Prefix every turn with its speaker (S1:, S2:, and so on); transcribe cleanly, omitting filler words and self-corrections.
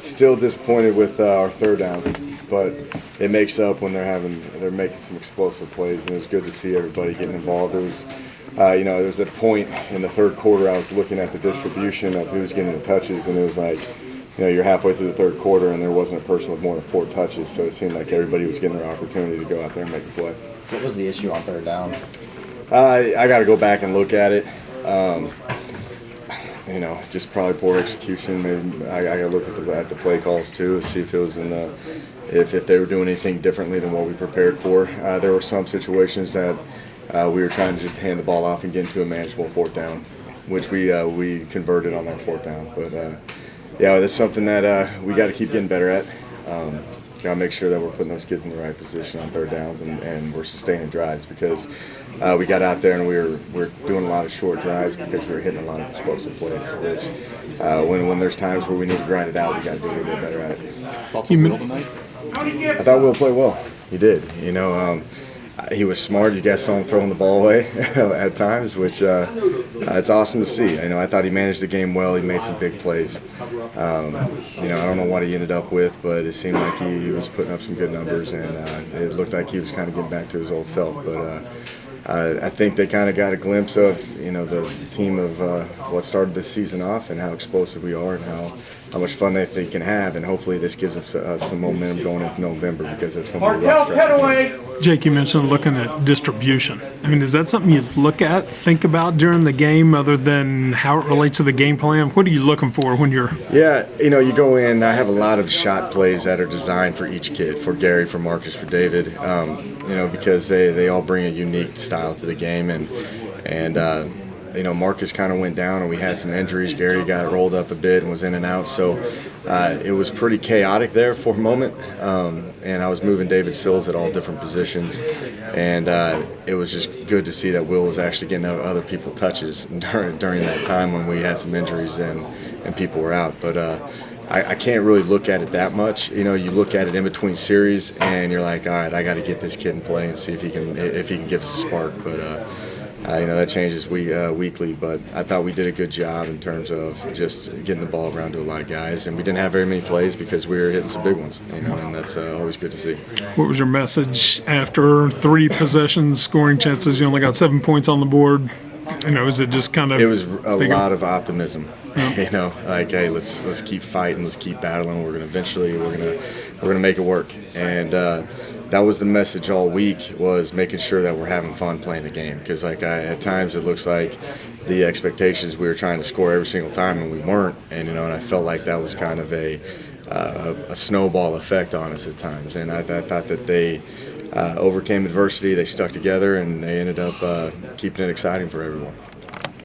S1: Still disappointed with our third downs, but it makes up when they're making some explosive plays, and it was good to see everybody getting involved. There was, there was a point in the third quarter I was looking at the distribution of who's getting the touches, and it was like, you're halfway through the third quarter, and there wasn't a person with more than 4 touches, so it seemed like everybody was getting their opportunity to go out there and make a play.
S2: What was the issue on third downs?
S1: I got to go back and look at it. Just probably poor execution. Maybe I got to look at the play calls too, see if it was if they were doing anything differently than what we prepared for. There were some situations that we were trying to just hand the ball off and get into a manageable fourth down, which we converted on that fourth down. But that's something that we got to keep getting better at. Got to make sure that we're putting those kids in the right position on third downs and we're sustaining drives, because we got out there and we're doing a lot of short drives because we were hitting a lot of explosive plays, which when there's times where we need to grind it out, we got to be a little bit better at it. I thought Will played well. He did. He was smart. You guys saw him throwing the ball away at times, which it's awesome to see. I thought he managed the game well. He made some big plays. I don't know what he ended up with, but it seemed like he was putting up some good numbers, and it looked like he was kind of getting back to his old self. But I think they kind of got a glimpse of the team of what started this season off and how explosive we are and how much fun they can have, and hopefully this gives us some momentum going into November, because it's going to be a rough stretch.
S3: Jake, you mentioned looking at distribution. Is that something you look at, think about during the game, other than how it relates to the game plan? What are you looking for when you're?
S1: Yeah, you go in. I have a lot of shot plays that are designed for each kid, for Gary, for Marcus, for David. Because they all bring a unique style to the game, and Marcus kind of went down, and we had some injuries. Gary got rolled up a bit and was in and out, so it was pretty chaotic there for a moment. And I was moving David Sills at all different positions, and it was just good to see that Will was actually getting other people touches during that time when we had some injuries and people were out. But I can't really look at it that much. You look at it in between series, and you're like, all right, I got to get this kid in play and see if he can give us a spark. But that changes weekly. But I thought we did a good job in terms of just getting the ball around to a lot of guys, and we didn't have very many plays because we were hitting some big ones. And that's always good to see.
S3: What was your message after 3 possessions, scoring chances? You only got 7 points on the board. Is it just kind of?
S1: It was a lot of optimism. Like, hey, let's keep fighting, let's keep battling. We're gonna make it work. And that was the message all week, was making sure that we're having fun playing the game. Because at times it looks like the expectations we were trying to score every single time, and we weren't. And and I felt like that was kind of a snowball effect on us at times. And I thought that they overcame adversity, they stuck together, and they ended up keeping it exciting for everyone.